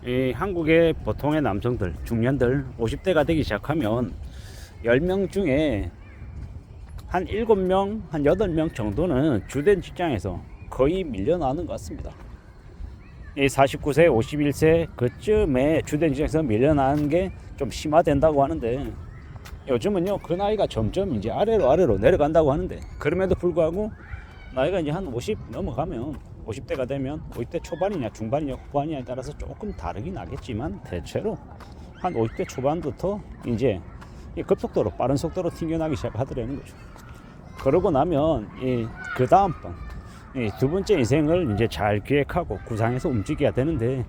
이 한국의 보통의 남성들, 중년들 50대가 되기 시작하면 10명 중에 한 7명, 한 8명 정도는 주된 직장에서 거의 밀려나는 것 같습니다. 이 49세, 51세 그쯤에 주된 직장에서 밀려나는 게 좀 심화된다고 하는데, 요즘은요 그 나이가 점점 이제 아래로 내려간다고 하는데, 그럼에도 불구하고 나이가 이제 한 50 넘어가면, 50대가 되면 50대 초반이냐 중반이냐 후반이냐에 따라서 조금 다르긴 하겠지만, 대체로 한 50대 초반부터 이제 급속도로 빠른 속도로 튕겨나기 시작하더라는 거죠. 그러고 나면 그 다음번 두 번째 인생을 이제 잘 기획하고 구상해서 움직여야 되는데,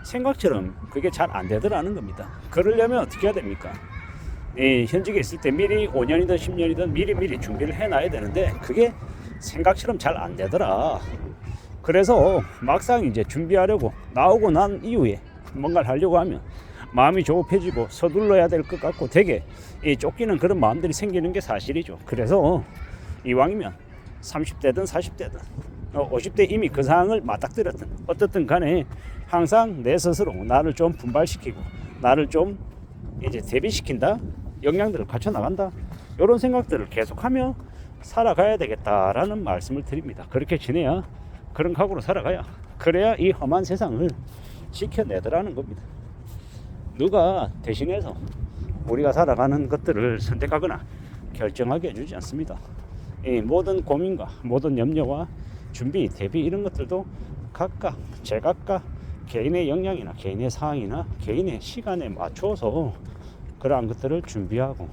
생각처럼 그게 잘 안 되더라는 겁니다. 그러려면 어떻게 해야 됩니까? 현직에 있을 때 미리 5년이든 10년이든 미리 준비를 해놔야 되는데, 그게 생각처럼 잘 안 되더라. 그래서 막상 이제 준비하려고 나오고 난 이후에 뭔가를 하려고 하면 마음이 조급해지고 서둘러야 될 것 같고, 되게 쫓기는 그런 마음들이 생기는 게 사실이죠. 그래서 이왕이면 30대든 40대든 50대 이미 그 상황을 맞닥뜨렸든 어떻든 간에 항상 내 스스로 나를 좀 분발시키고 나를 좀 이제 대비시킨다, 역량들을 갖춰 나간다, 이런 생각들을 계속하며 살아가야 되겠다라는 말씀을 드립니다. 그렇게 지내야, 그런 각오로 살아가야, 그래야 이 험한 세상을 지켜내더라는 겁니다. 누가 대신해서 우리가 살아가는 것들을 선택하거나 결정하게 해주지 않습니다. 이 모든 고민과 모든 염려와 준비, 대비, 이런 것들도 각각 제각각 개인의 역량이나 개인의 상황이나 개인의 시간에 맞춰서 그러한 것들을 준비하고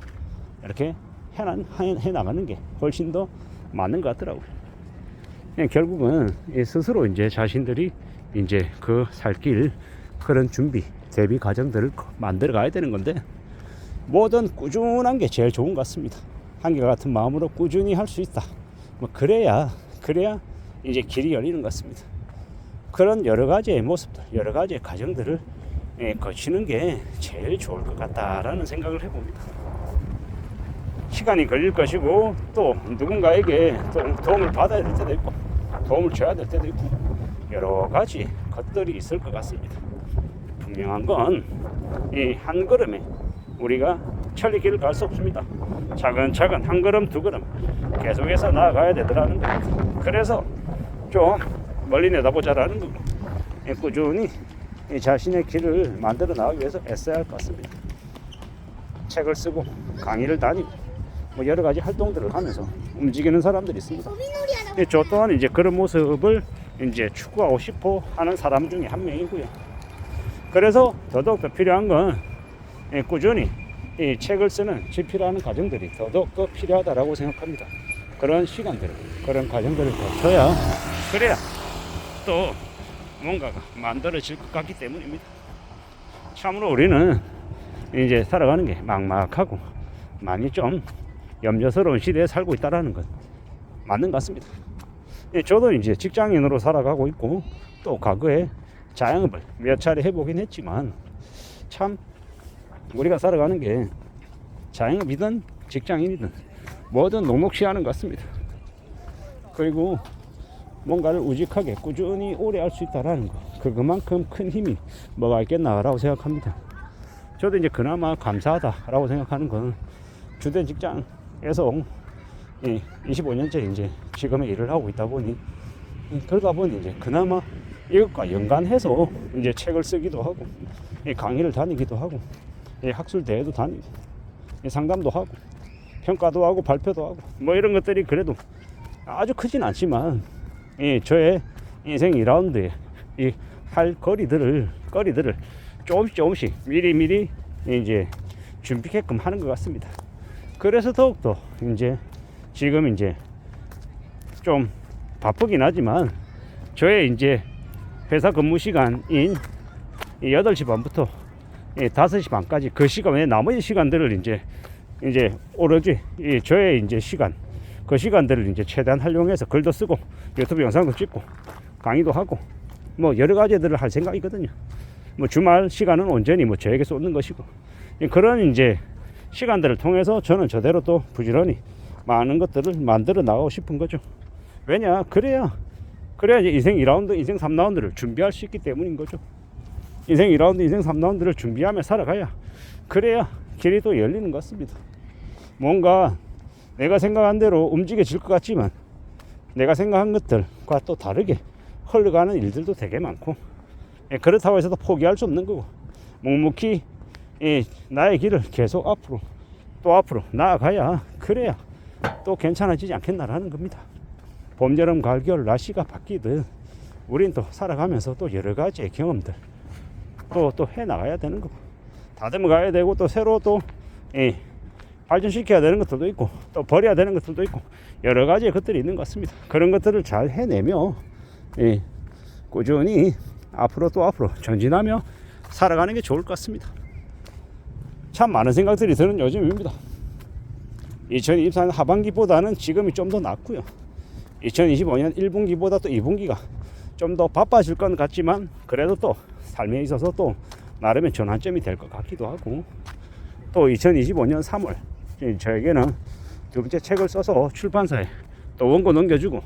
이렇게 해나가는 게 훨씬 더 맞는 것 같더라고요. 결국은 스스로 이제 자신들이 이제 그 살길, 그런 준비, 대비 과정들을 만들어 가야 되는 건데, 뭐든 꾸준한 게 제일 좋은 것 같습니다. 한결 같은 마음으로 꾸준히 할 수 있다. 뭐 그래야 이제 길이 열리는 것 같습니다. 그런 여러 가지의 모습들, 여러 가지의 과정들을 거치는 게 제일 좋을 것 같다라는 생각을 해봅니다. 시간이 걸릴 것이고, 또 누군가에게 또 도움을 받아야 될 때도 있고, 도움을 줘야 될 때도 있고, 여러 가지 것들이 있을 것 같습니다. 분명한 건 이 한 걸음에 우리가 천리 길을 갈 수 없습니다. 차근차근 한 걸음 두 걸음 계속해서 나아가야 되더라는 겁니다. 그래서 좀 멀리 내다보자라는 거고, 꾸준히 자신의 길을 만들어 나가기 위해서 애써야 할 것 같습니다. 책을 쓰고 강의를 다니고 뭐 여러 가지 활동들을 하면서 움직이는 사람들이 있습니다. 저 또한 이제 그런 모습을 이제 추구하고 싶어 하는 사람 중에 한 명이고요. 그래서 더더욱 필요한 건 꾸준히 이 책을 쓰는 집필하는 과정들이 더더욱 필요하다라고 생각합니다. 그런 시간들, 그런 과정들을 거쳐야, 그래야 또 뭔가가 만들어질 것 같기 때문입니다. 참으로 우리는 이제 살아가는 게 막막하고 많이 좀 염려스러운 시대에 살고 있다라는 건 맞는 것 같습니다. 저도 이제 직장인으로 살아가고 있고, 또 과거에 자영업을 몇 차례 해보긴 했지만, 참 우리가 살아가는 게 자영업이든 직장인이든 뭐든 녹록치 않은 것 같습니다. 그리고 뭔가를 우직하게 꾸준히 오래 할 수 있다라는 거, 그만큼 큰 힘이 뭐가 있겠나라고 생각합니다. 저도 이제 그나마 감사하다라고 생각하는 건, 주된 직장에서 25년째 이제 지금의 일을 하고 있다 보니, 그러다 보니 이제 그나마 이것과 연관해서 이제 책을 쓰기도 하고, 강의를 다니기도 하고, 학술 대회도 다니고, 상담도 하고, 평가도 하고, 발표도 하고, 뭐 이런 것들이 그래도 아주 크진 않지만, 저의 인생 2라운드에 이 할 거리들을 조금씩 미리 이제 준비게끔 하는 것 같습니다. 그래서 더욱더 이제 지금 이제 좀 바쁘긴 하지만, 저의 이제 회사 근무 시간인 8시 반부터 5시 반까지 그 시간에 나머지 시간들을 이제 오로지 저의 이제 시간, 그 시간들을 이제 최대한 활용해서 글도 쓰고 유튜브 영상도 찍고 강의도 하고 뭐 여러 가지들을 할 생각이거든요. 뭐 주말 시간은 온전히 뭐 저에게 쏟는 것이고, 그런 이제 시간들을 통해서 저는 저대로 또 부지런히 많은 것들을 만들어 나가고 싶은 거죠. 왜냐, 그래야 이제 인생 2라운드, 인생 3라운드를 준비할 수 있기 때문인 거죠. 인생 2라운드, 인생 3라운드를 준비하며 살아가야 그래야 길이 또 열리는 것 같습니다. 뭔가 내가 생각한 대로 움직여질 것 같지만 내가 생각한 것들과 또 다르게 흘러가는 일들도 되게 많고, 그렇다고 해서 포기할 수 없는 거고, 묵묵히 나의 길을 계속 앞으로 또 앞으로 나아가야 그래야 또 괜찮아지지 않겠나라는 겁니다. 봄, 여름, 가을, 겨울 날씨가 바뀌듯 우린 또 살아가면서 또 여러 가지의 경험들 또 해나가야 되는 거고, 다듬어 가야 되고, 또 새로 또 발전시켜야 되는 것들도 있고, 또 버려야 되는 것들도 있고, 여러 가지의 것들이 있는 것 같습니다. 그런 것들을 잘 해내며 꾸준히 앞으로 또 앞으로 전진하며 살아가는 게 좋을 것 같습니다. 참 많은 생각들이 드는 요즘입니다. 2024년 하반기보다는 지금이 좀 더 낫고요. 2025년 1분기보다 또 2분기가 좀 더 바빠질 것 같지만, 그래도 또 삶에 있어서 또 나름의 전환점이 될 것 같기도 하고, 또 2025년 3월 저에게는 두 번째 책을 써서 출판사에 또 원고 넘겨주고,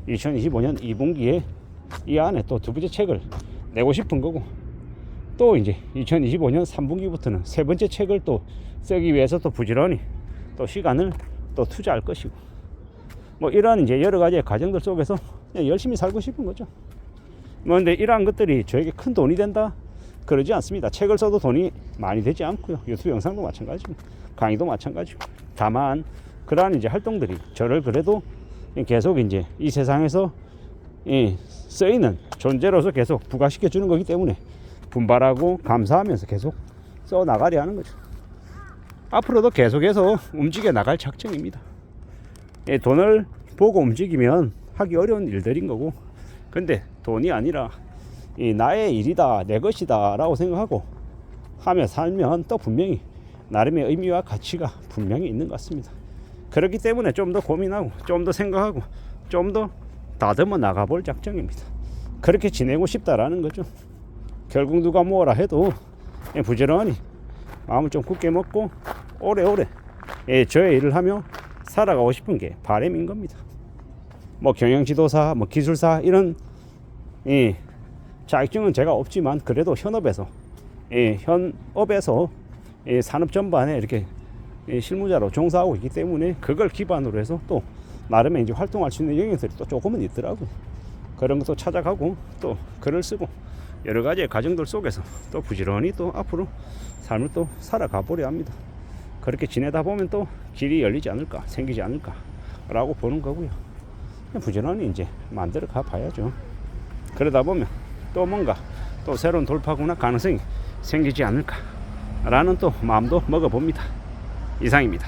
2025년 2분기에 이 안에 또 두 번째 책을 내고 싶은 거고, 또 이제 2025년 3분기부터는 세 번째 책을 또 쓰기 위해서 또 부지런히 또 시간을 또 투자할 것이고, 뭐 이런 이제 여러 가지의 과정들 속에서 그냥 열심히 살고 싶은 거죠. 그런데 이러한 것들이 저에게 큰 돈이 된다? 그러지 않습니다. 책을 써도 돈이 많이 되지 않고요. 유튜브 영상도 마찬가지고, 강의도 마찬가지고. 다만 그러한 이제 활동들이 저를 그래도 계속 이제 이 세상에서 쓰이는 존재로서 계속 부각시켜 주는 거기 때문에 분발하고 감사하면서 계속 써 나가려 하는 거죠. 앞으로도 계속해서 움직여 나갈 작정입니다. 돈을 보고 움직이면 하기 어려운 일들인 거고, 근데 돈이 아니라 나의 일이다, 내 것이다 라고 생각하고 하며 살면 또 분명히 나름의 의미와 가치가 분명히 있는 것 같습니다. 그렇기 때문에 좀 더 고민하고 좀 더 생각하고 좀 더 다듬어 나가볼 작정입니다. 그렇게 지내고 싶다라는 거죠. 결국 누가 뭐라 해도 부지런히 마음을 좀 굳게 먹고 오래오래 저의 일을 하며 살아가고 싶은 게 바람인 겁니다. 뭐 경영지도사, 뭐 기술사 이런 자격증은 제가 없지만, 그래도 현업에서 산업 전반에 이렇게 실무자로 종사하고 있기 때문에 그걸 기반으로 해서 또 나름의 이제 활동할 수 있는 영역들이 또 조금은 있더라고요. 그런 것도 찾아가고 또 글을 쓰고 여러 가지의 과정들 속에서 또 부지런히 또 앞으로 삶을 또 살아가 보려 합니다. 그렇게 지내다 보면 또 길이 열리지 않을까, 생기지 않을까 라고 보는 거고요. 그냥 부지런히 이제 만들어 가 봐야죠. 그러다 보면 또 뭔가 또 새로운 돌파구나 가능성이 생기지 않을까 라는 또 마음도 먹어봅니다. 이상입니다.